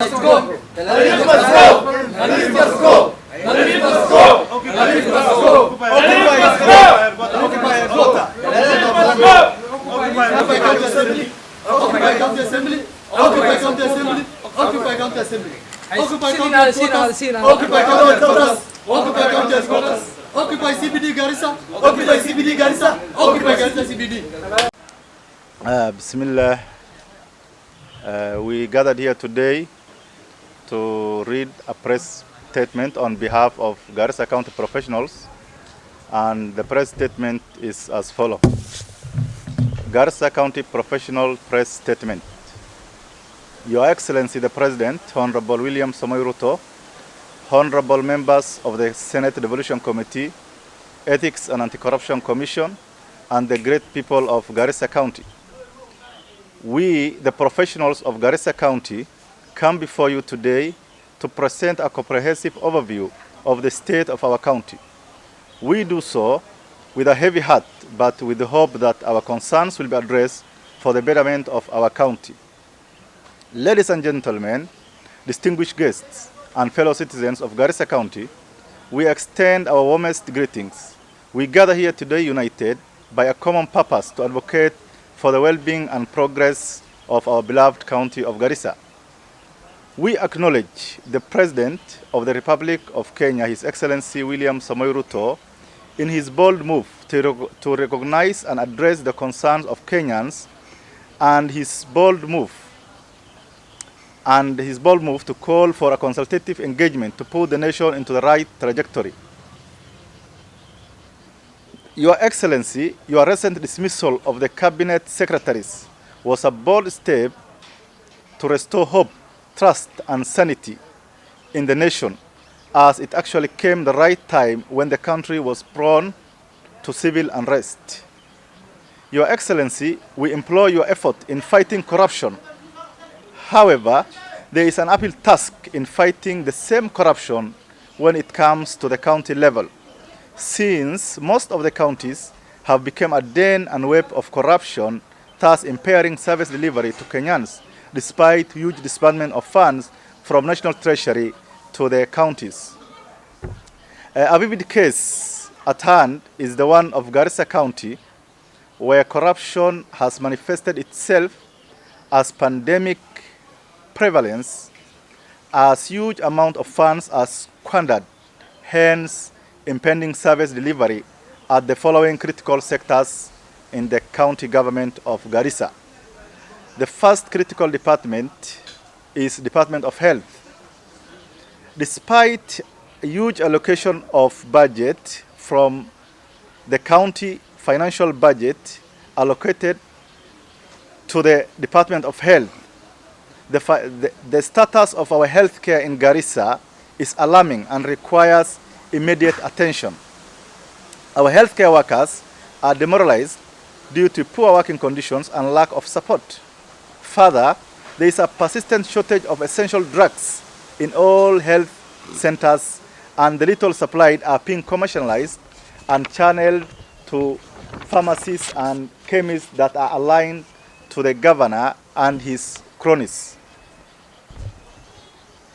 Let's go! Let's go! Let's go! Let's go! Occupy CBD Garissa. Occupy CBD Garissa. Occupy Garissa CBD. Bismillah. We gathered here today to read a press statement on behalf of Garissa County professionals, and the press statement is as follows. Garissa County Professional Press Statement. Your Excellency the President, Honorable William Samoei Ruto, Honorable members of the Senate Devolution Committee, Ethics and Anti-Corruption Commission, and the great people of Garissa County. We, the professionals of Garissa County, come before you today to present a comprehensive overview of the state of our county. We do so with a heavy heart, but with the hope that our concerns will be addressed for the betterment of our county. Ladies and gentlemen, distinguished guests, and fellow citizens of Garissa County, we extend our warmest greetings. We gather here today united by a common purpose to advocate for the well-being and progress of our beloved county of Garissa. We acknowledge the President of the Republic of Kenya, His Excellency William Samoei Ruto, in his bold move to recognize and address the concerns of Kenyans, and his bold move to call for a consultative engagement to put the nation into the right trajectory. Your Excellency, your recent dismissal of the cabinet secretaries was a bold step to restore hope, trust, and sanity in the nation, as it actually came the right time when the country was prone to civil unrest. Your Excellency, we implore your effort in fighting corruption. However, there is an uphill task in fighting the same corruption when it comes to the county level, since most of the counties have become a den and web of corruption, thus impairing service delivery to Kenyans, despite huge disbursement of funds from National Treasury to the counties. A vivid case at hand is the one of Garissa County, where corruption has manifested itself as pandemic prevalence, as huge amount of funds are squandered, hence impending service delivery at the following critical sectors in the county government of Garissa. The first critical department is Department of Health. Despite a huge allocation of budget from the county financial budget allocated to the Department of Health, the status of our healthcare in Garissa is alarming and requires immediate attention. Our healthcare workers are demoralized due to poor working conditions and lack of support. Further, there is a persistent shortage of essential drugs in all health centers, and the little supplied are being commercialized and channeled to pharmacies and chemists that are aligned to the governor and his cronies.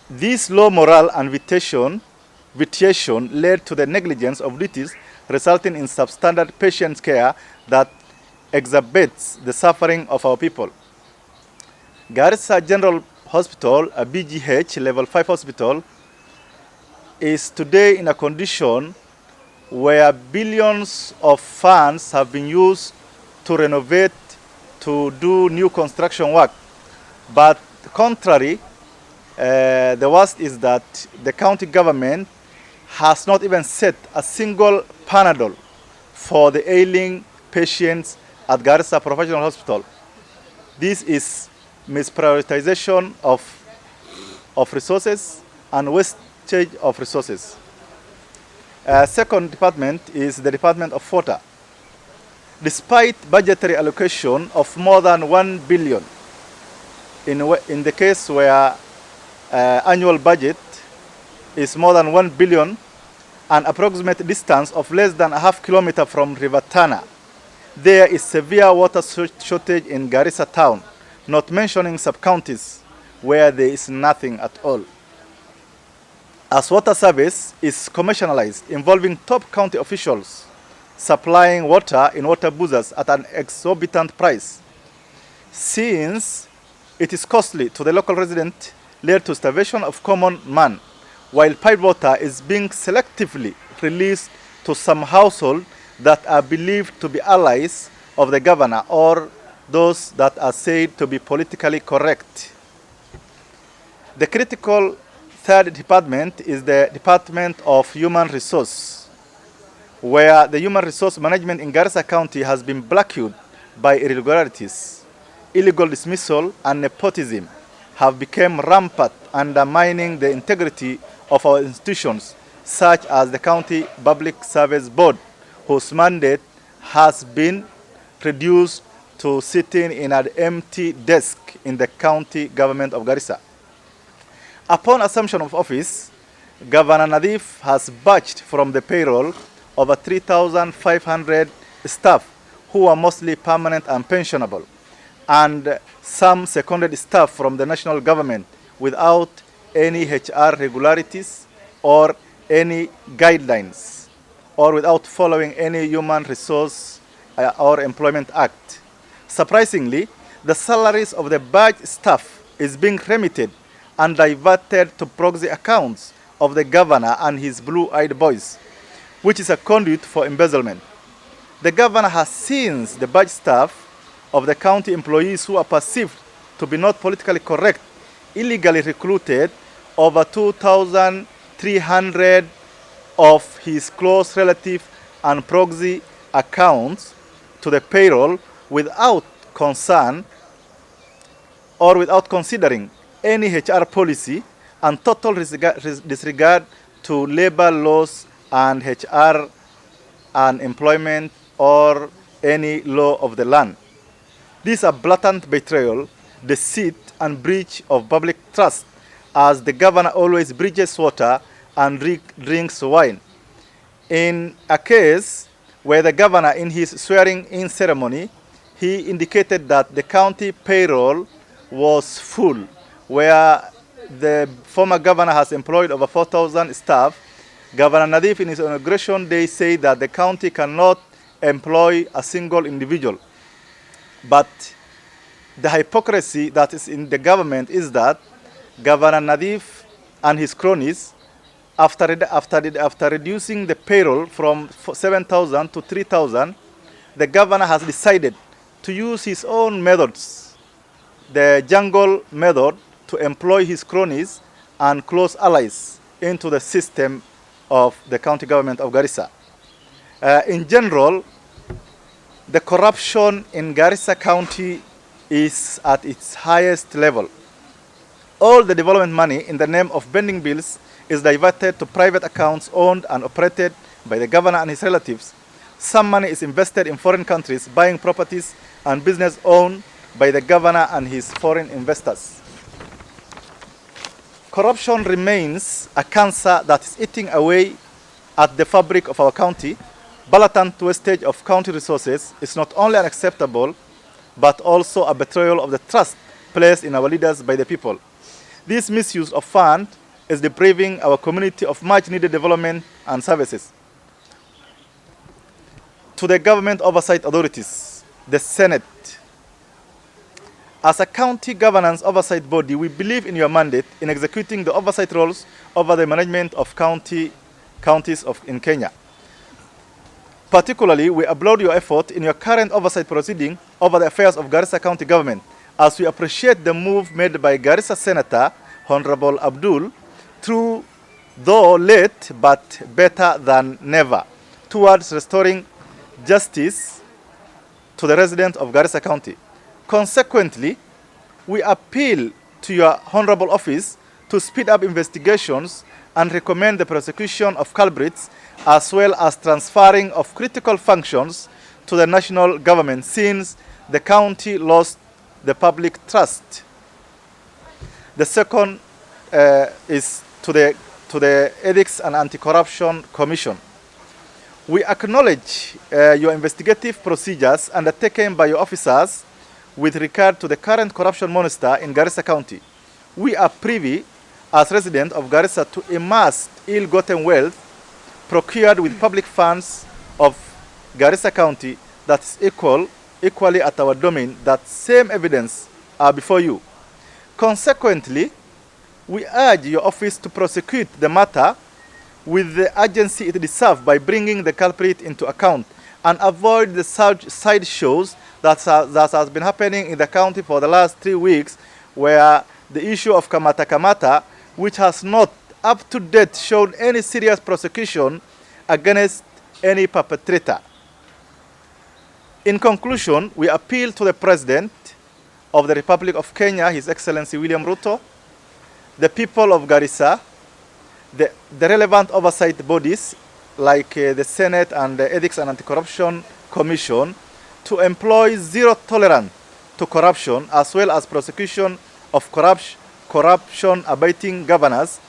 This low morale and vitiation led to the negligence of duties, resulting in substandard patient care that exacerbates the suffering of our people. Garissa General Hospital, a BGH Level 5 hospital, is today in a condition where billions of funds have been used to renovate, to do new construction work. But contrary, the worst is that the county government has not even set a single Panadol for the ailing patients at Garissa Professional Hospital. This is misprioritization of resources and wastage of resources. Second department is the Department of Water. Despite budgetary allocation of more than 1 billion, in the case where annual budget is more than 1 billion, an approximate distance of less than a half kilometer from River Tana, there is severe water shortage in Garissa town, not mentioning sub-counties where there is nothing at all. As water service is commercialized, involving top county officials supplying water in water boozers at an exorbitant price, since it is costly to the local resident, led to starvation of common man, while piped water is being selectively released to some households that are believed to be allies of the governor or those that are said to be politically correct. The critical third department is the Department of Human Resource, where the human resource management in Garissa County has been blacked by irregularities. Illegal dismissal and nepotism have become rampant, undermining the integrity of our institutions, such as the County Public Service Board, whose mandate has been reduced to sitting in an empty desk in the county government of Garissa. Upon assumption of office, Governor Nadif has batched from the payroll over 3,500 staff who are mostly permanent and pensionable, and some seconded staff from the national government without any HR regularities or any guidelines, or without following any human resource or employment act. Surprisingly, the salaries of the badge staff is being remitted and diverted to proxy accounts of the governor and his blue-eyed boys, which is a conduit for embezzlement. The governor has seized the badge staff of the county employees who are perceived to be not politically correct, illegally recruited over 2,300 of his close relative and proxy accounts to the payroll without concern or without considering any HR policy and total disregard to labor laws and HR and employment or any law of the land. These are blatant betrayal, deceit, and breach of public trust, as the governor always breaches water and drinks wine. In a case where the governor, in his swearing-in ceremony, he indicated that the county payroll was full, where the former governor has employed over 4,000 staff. Governor Nadif, in his inauguration day, said that the county cannot employ a single individual. But the hypocrisy that is in the government is that Governor Nadif and his cronies, after reducing the payroll from 7,000 to 3,000, the governor has decided to use his own methods, the jungle method, to employ his cronies and close allies into the system of the county government of Garissa. In general, the corruption in Garissa County is at its highest level. All the development money in the name of bending bills is diverted to private accounts owned and operated by the governor and his relatives. Some money is invested in foreign countries, buying properties and business owned by the governor and his foreign investors. Corruption remains a cancer that is eating away at the fabric of our county. Blatant wastage of county resources is not only unacceptable, but also a betrayal of the trust placed in our leaders by the people. This misuse of funds is depriving our community of much-needed development and services. To the government oversight authorities, the Senate, as a county governance oversight body, we believe in your mandate in executing the oversight roles over the management of counties in Kenya. Particularly, we applaud your effort in your current oversight proceeding over the affairs of Garissa County government, as we appreciate the move made by Garissa Senator Honorable Abdul, through, though late but better than never, towards restoring justice to the residents of Garissa County. Consequently, we appeal to your honorable office to speed up investigations and recommend the prosecution of culprits, as well as transferring of critical functions to the national government, since the county lost the public trust. The second is to the Ethics and Anti-Corruption Commission. We acknowledge your investigative procedures undertaken by your officers with regard to the current corruption monster in Garissa County. we are privy as residents of Garissa to amass ill-gotten wealth procured with public funds of Garissa County that is equally at our domain. That same evidence are before you. Consequently, we urge your office to prosecute the matter with the urgency it deserves by bringing the culprit into account and avoid the side shows that has been happening in the county for the last 3 weeks, where the issue of Kamata, which has not up to date shown any serious prosecution against any perpetrator. In conclusion, we appeal to the President of the Republic of Kenya, His Excellency William Ruto, the people of Garissa, the relevant oversight bodies like the Senate and the Ethics and Anti-Corruption Commission to employ zero tolerance to corruption, as well as prosecution of corruption abating governors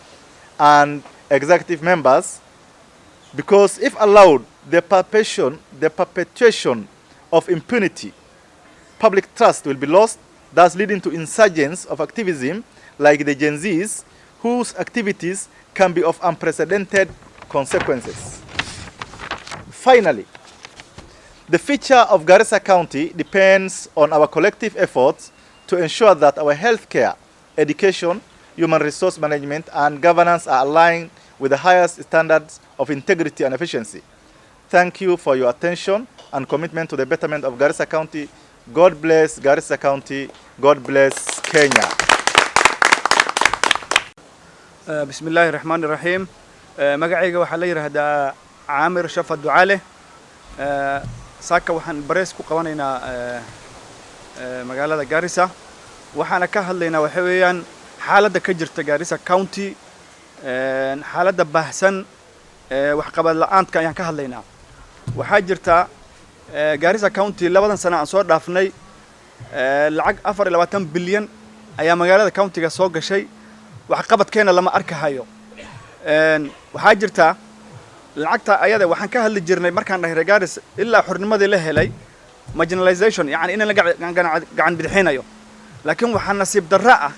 and executive members, because if allowed, the perpetuation of impunity, public trust will be lost, thus leading to insurgents of activism like the GenZs, whose activities can be of unprecedented consequences. Finally, the future of Garissa County depends on our collective efforts to ensure that our healthcare, education, human resource management, and governance are aligned with the highest standards of integrity and efficiency. Thank you for your attention and commitment to the betterment of Garissa County. God bless Garissa County. God bless Kenya. بسم الله الرحمن الرحيم. مقعيقة وحالي رهدا عامر شفا الدعالة ساكا وحان بريسكو قوانينا مقالة غاريسا وحانا كهلينا وحويان حالة كجرت غاريسا كاونتي حالة بحسن وحقبال لآنت كان كهلينا وحاجرتا غاريسا كاونتي لبدن سنة أنصور دافني لعق أفر 20 بليون أيام مقالة كاونتي سوق شيء وحقبت كينا لما أركهايو وحاجرتا lacagta ayada waxaan ka hadli jirnay markaan dhahay Garissa ilaa xornimadii la helay marginalization yani in la gacan bidixinayo laakiin waxaan nasiib darra ah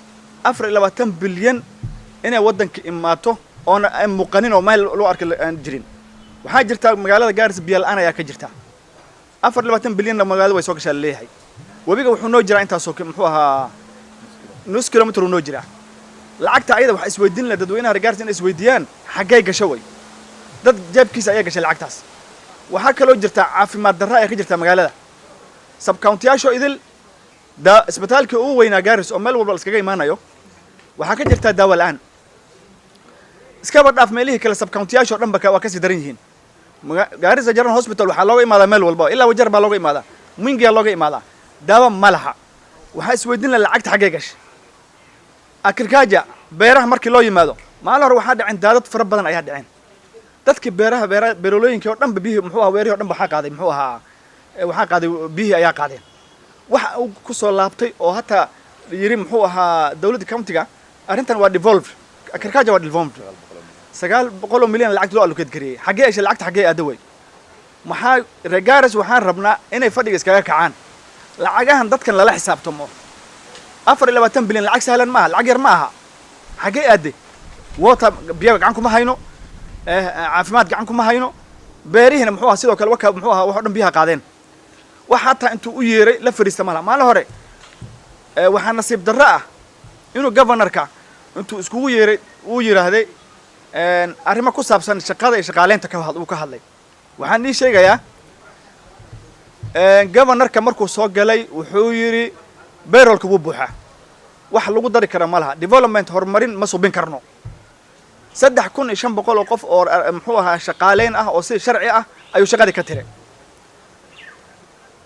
24 bilyan inay wadanka imaato oo aan muuqanin oo meel loo arko aan jirin waxa jirta magaalada Garissa biyo la'aan ayaa ka jirta 24 bilyan magaalada way soo gashay leeyahay wabiga wuxuu noo jiraa intaas oo muxuu ahaa nus kilomitir noo jiraa lacagta ayada wax isweydiin la dadweynaha Garissa in isweydiiyaan xagay gashay way dad jeebkiisa ayaa gashay lacagtaas waxa kale oo jirta caafimaad darra ay ka jirta magaalada sub county-yaasho idil isbitaalka ugu weynaa Garissa oo meel walba iskaga imaanayo waxa ka jirta daawo la'aan iska badhaaf meelihii kale sub county-yaasho dhanba waa ka sii daran yihiin Garissa General Hospital waxa looga imaadaa meel walba ilaa wajar baa looga imaadaa Mwingi looga imaadaa daawo ma laha waxa isweydiin la lacagta xagee gashay akirkaaja beeraha markii loo yimaado maalin hore waxa dhacin daadad fara badan ayaa dhaceen dadka beerolooyinka oo dhanba bihi muxuu ahaa weeriyo dhanba waxa qaaday muxuu ahaa waxa qaaday bihi ayaa qaadeen waxa uu ku soo laabtay oo hata yiri muxuu ahaa dawladda county-ga arintan waa devolved akarkaaja waa devolved 900 milyan lacag loo allocate gareeyay xagee ay lacagta xagee aadaway maxaa regaras waxaan rabnaa inay fadhiga iskaga kacaan lacagahan dadkan lala xisaabtamo 24 bilyan lacag sahlan ma aha lacag yar ma aha xagee aade water biyo gacan kuma hayno caafimaad gacan kuma hayno beerihina muxuu ahaa sidoo kale waka muxuu ahaa wax dhan biyaha qaadeen waxa taa intuu u yeeray la fariista maalin hore waxa nasiib darra ah inuu governorka intuu iskugu yeeray uu yiraahday arrimo ku saabsan shaqada iyo shaqaaleynta uu ka hadlay waxaan sheegayaa governorka markuu soo galay wuxuu yiri payrollka wuu buuxa wax lagu dari kara ma laha development horumarin ma subin karno 3500 qof oo muxuu ahaa shaqaaleyn ah oo si sharci ah ayuu shaqada ka tiray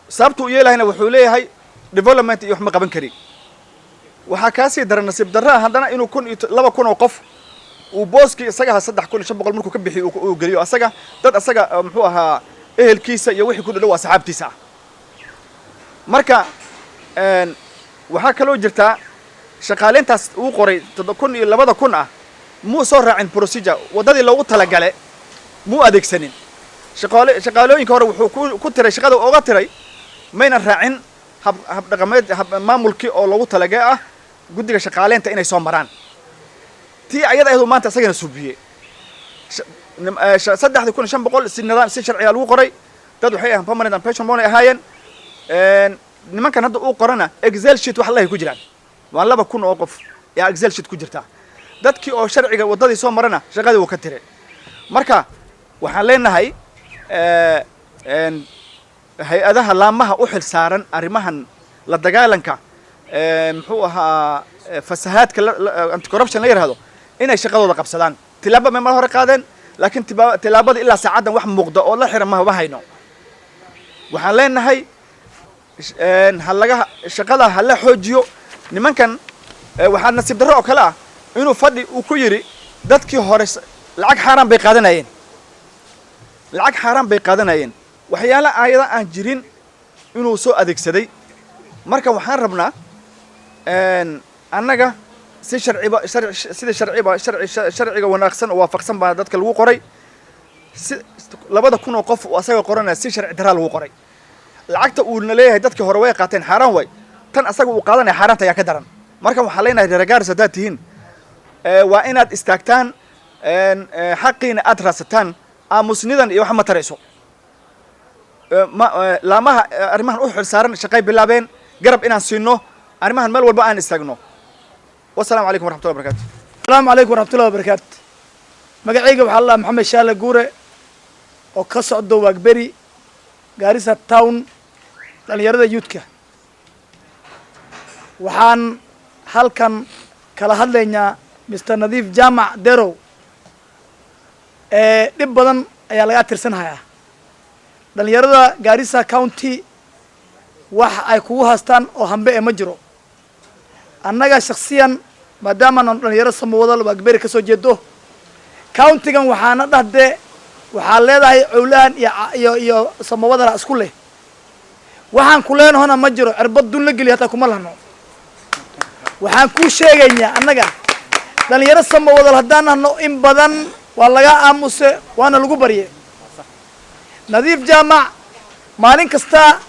sababtu yeelahayna wuxuu leeyahay development iyo wax ma qaban kari waxa ka sii daran nasiib darra hadana inuu 2000 oo qof uu booski isaga 3500 markuu ka bixiyo uu galiyo asaga dad asaga muxuu ahaa ehelkiisa iyo wixii ku dhaw asxaabtiisa marka waxa kale oo jirta shaqaaleyntaas uu qoray 2000 ah muu soo raacin procedure wadadii loogu talagalay muu adeegsanin shaqaalooyinka hore wuxuu ku tiray shaqada uga tiray mayna raacin hab dhaqameed maamulkii oo loogu talagalay ah guddiga shaqaaleynta inay soo maraan tii ayada ayadu maanta isagana suubiyey 3,500 si nidaam si sharciga lagu qoray dad waxay ahaan permanent and pension money ahaayeen nimankan hadda uu qorana excel sheet wax la ku jiraan waa 2,000 oo qof yaa excel sheet ku jirta dadkii oo sharciga wadadii soo marana shaqadii uu ka tiray marka waxaan leenahay hay-adaha laamaha u xil saaran arrimahan la dagaalanka muxuu ahaa fasahaadka anti corruption la yiraahdo inay shaqadooda qabsadaan tilaabo ma hore qaadeen laakiin tilaabada ilaa saacadan wax muuqda oo la xiran ma hayno waxaan leenahay halaga shaqada hala xoojiyo nimankan waxaa nasiib darro oo kale ah inuu fadhi uu ku yiri dadkii hore lacag xaraan bay qaadanayeen waxyaala aayada aan jirin inuu soo adeegsaday marka waxaan rabnaa annaga si sharciga wanaagsan oo waafaqsan baa dadka lagu qoray 2,000 oo qof oo asaga qoranaya si sharci daraa lagu qoray lacagta uu leeyahay dadkii hore way qaateen xaraan way tan asaga uu qaadanaya xaraanta ayaa ka daran marka waxaan leenahay reer Garissa hadaad tihiin waa inaad istaagtaan xaqiina aad raasataan aamusnidan iyo wax ma tarayso laamaha arrimahan u xil saaran shaqay bilaabeen garab inaan siino arrimahan meel walba aan istaagno والسلام عليكم ورحمة الله وبركاته. السلام عليكم ورحمة الله وبركاته. مقعيقة بحال الله محمد شالة قورة وقصة عدو واقبري غاريسا تاون لأن يرد يوتكا وحان halkan kala hadlaynaa Mr. Nadiif Jaamac Derow dhib badan ayaa laga tirsanhayaa dhalinyarada Garissa County wax ay kugu haastaan oo hambe ma jiro annaga shakhsiyan maadaama aan dhalinyaro samawada waagbeeri ka soo jeedo county-gan waxaana dhahde waxaa leedahay cawlaan iyo samawada isku leh waxaan ku leenahona ma jiro cirbad dun la geliyo hataa kuma lahno waxaan ku sheegaynaa annaga dhalinyaro samawada haddaan nahno in badan waa laga aamuse waana lagu barye Nadiif Jaamac maalin kasta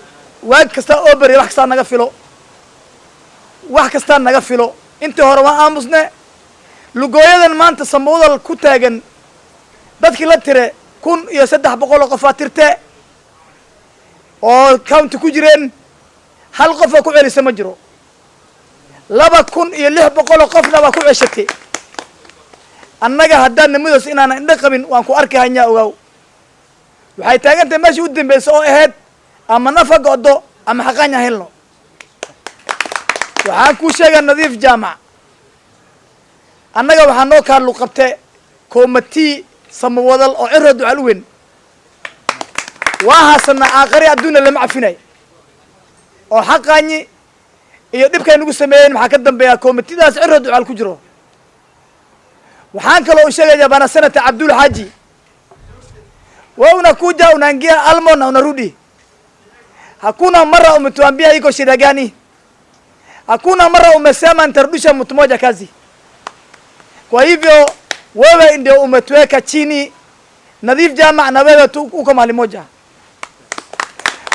waag kasta oo bari wax kasta naga filo intii hore waa aamusne lugooyadan maanta samawada ku taagan dadkii la tire 1,300 qof tirte oo county ku jireen hal qof oo ku celisay ma jiro 2,600 qofna waa ku ceshatay annaga haddaan nimidoos inaan indha qabin waan ku arki haynaa ogaw waxay taagantahay meeshii u dambeysay oo ahayd ama nafa go'do ama xaqaan helno waxaan ku sheegaa Nadiif Jaamac annaga waxaan noo kaalu qabtay committee samawadal oo cirro ducal weyn waa haasana aakhiri adduuna lama cafinay oo xaqaani iyo dhibkay nagu sameeyeen maxaa ka dambeeya committee-daas cirro ducal ku jiro waxaan kale oo sheegayaa bana sanata Abdul Haji unakuja unaingia almo na unarudi hakuna mara umetuambia iko shida gani hakuna mara umesema nitarudisha mtu mmoja kazi kwa hivyo wewe ndio umetuweka chini Nadiif Jaamac na wewe tu uko mahali moja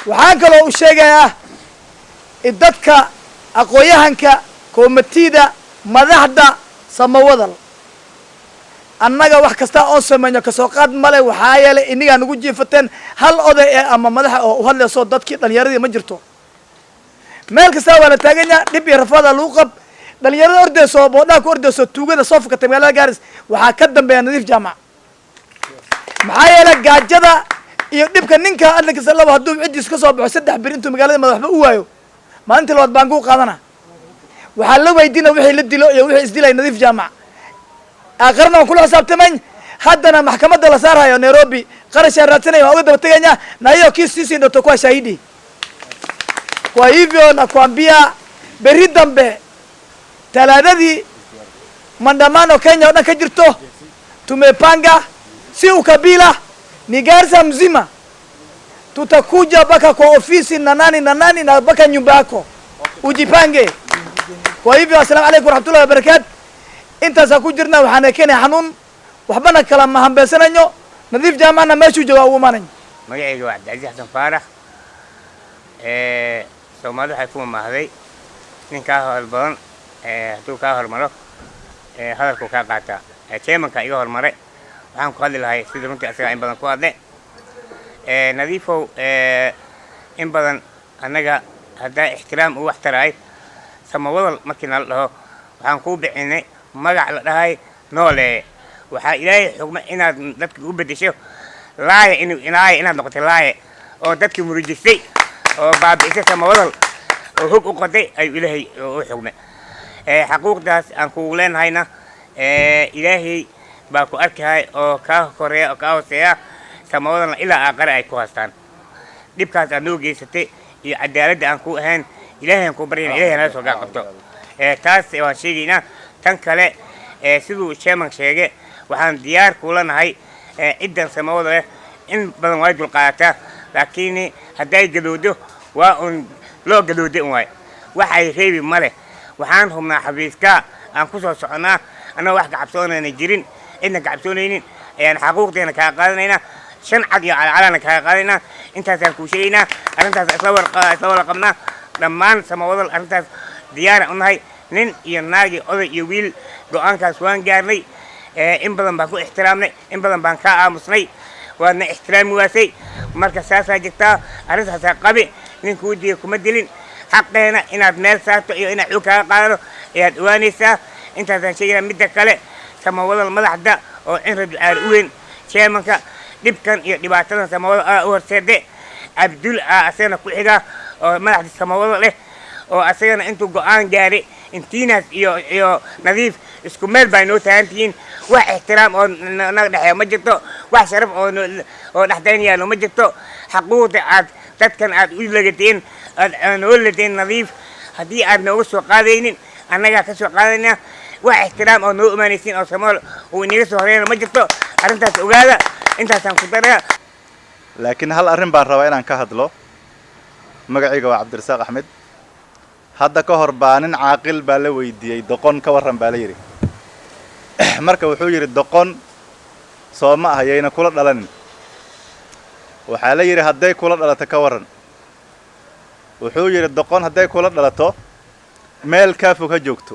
waxaan kale oo sheegayaa dadka aqooyahanka committee-da madaxda samawadal annaga wax kasta oo sameeyo ka soo qaad male waxa yeelay iniga nagu jiifateen hal oday ama madax oo u hadlayso dadkii dhalinyaradii ma jirto meel kasta wala taaganya dib iyo rafada lagu qab dhalinyarada ordayso boodha ku ordayso tuugada soo fakatay magaalada Garissa waxa ka dambeeya Nadiif Jaamac maxaa yeelay gaajada iyo dhibka ninka adlankiisa laba haduu cidiis ka soo baxo 3 bir intuu magaalada madaxba u waayo maalintii labaad baan ku qaadana waxa la weydiina wixii la dilo iyo wixii isdilay Nadiif Jaamac aqarna kula xisaabtamay haddana maxkamadda la saarayo Nairobi qarash raadsanay waa uga daba tagayna nayo kiisisi ndoto kwa shahidi kwa hivyo nakwambia beri dambe talaadadii maandamano Kenya oo ka jirto tumepanga si ukabila ni Garissa mzima tutakuja baka kwa ofisi na nani na baka nyumba yako ujipange kwa hivyo asalamu alaykum warahmatullahi wabarakatuh inta sa ku jirna waxaan keenay xanuun waxbana kala ma hambeysanayo Nadiif Jaamacna meeshu jooga uu maanay magacayga waa Cabdi Xasan Faarax Soomaalidu waxay ku mahday ninka hal badan hadduu kaa hormaro hadalku kaa qaataa chairmanka iga hormaray waxaan ku hadli lahay sidii runtii asaga in badan ku hadle nadiifow in badan annaga haddaa ixtiraam u wax taraay samawadal markii nala dhaho waxaan kuu bixinay magac la dhahay noole waxaa ilaahay xugma inaad dadka u beddesho laaye inaad noqotay laaye oo dadkii murujistay oo baabi'isay samawadal oo hog u qoday ayuu ilaahay u xugmay xaquuqdaas aan kugu leenahayna ilaahay baa ku arkahay oo kaa koreeya oo kaa hooseeya samawadalna ilaa aaqare ay ku haystaan dhibkaas aad noo geysatay iyo cadaaladda aan ku ahayn ilaahay aan ku baryana ilaahay nala soo gaa qabto taas waan sheegaynaa tan kale siduu chairman sheegay waxaan diyaar kula nahay ciddan samawada leh in badan way dulqaadataa laakiin hadday gadoodo waa un loo gadooday un waay waxay reebi ma leh waxaan hubnaa xafiiska aan ku soo soconaa annagoo wax gacabsoonayna jirin cidna gacabsoonaynin ayaan xaquuqdeena kaa qaadanaynaa shan cad iyo calcalana kaa qaadanaynaa intaasaan kuu sheegaynaa arrintaas isla wada qabnaa dhammaan samawadal arrintaas diyaara u nahay nin iyo naag iyo oday iyo wiil go-aankaas waan gaarnay in badan baan ku ixtiraamnay in badan baan kaa aamusnay waadna ixtiraami waasay marka saasaa jirtaa arrintaasaa qabi nin kuu diya kuma dilin xaqeena inaad meel saarto iyo inaad xog kaaga qaadano ayaad ogaanaysaa intaasaan sheegaynaa midda kale samawadal madaxda oo cinra ducaal u weyn chairmanka dhibkan iyo dhibaatadan samawadal u horseede cabdul asagana ku xiga oo madaxda samawadal leh oo asagana intuu go-aan gaaray intiinaas iyo nadiif isku meel baa noo taagan tihiin wax ixtiraam oo naga dhexeeya ma jirto wax sharaf oo dhexdaynayaan ma jirto xaquuqda aad dadkan aad u lagateen aad noo ladeen nadiif haddii aad nooga soo qaadaynin annagaa ka soo qaadayna wax ixtiraam oo noo imaanaysiin oo samaal uu inaga soo horeyna ma jirto arrintaas ogaada intaasaan ku daraya laakiin hal arrin baan rabaa inaan ka hadlo magacayga waa cabdirasaaq axmed hadda ka hor baa nin caaqil baa la weydiiyey doqon ka warran baa la yidhi marka wuxuu yidhi doqon soo ma ah yayna kula dhalanin waxaa la yidhi hadday kula dhalato ka warran wuxuu yidhi doqon hadday kula dhalato meel kaa fog ha joogto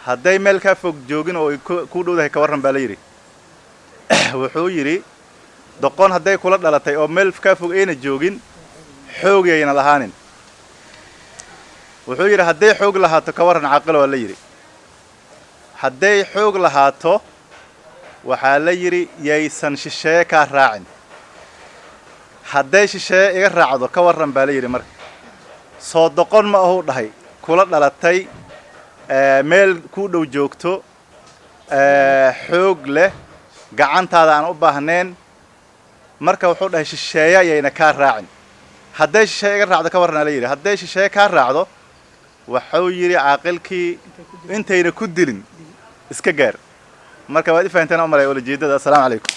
hadday meel kaa fog joogin oo ku dhowdahay ka warran baa la yidhi wuxuu yidhi doqon hadday kula dhalatay oo meel kaa fog ayna joogin xoog yayna lahaanin wuxuu yidhi hadday xoog lahaato ka warran caaqil waa la yidhi hadday xoog lahaato waxaa la yidhi yaysan shisheeye kaa raacin hadday shisheeye iga raacdo ka warran baa la yidhi marka soo doqon ma ahuu dhahay kula dhalatay meel ku dhow joogto xoog leh gacantaada aan u baahnayn marka wuxuu dhahay shisheeye ayayna kaa raacin hadday shisheeye iga raacdo ka warran aa la yidhi hadday shisheeye kaa raacdo wuxuu yidhi caaqilkii intayna ku dilin iska gaar marka waad i fahanteen u malay olajeedada assalaamu calaykum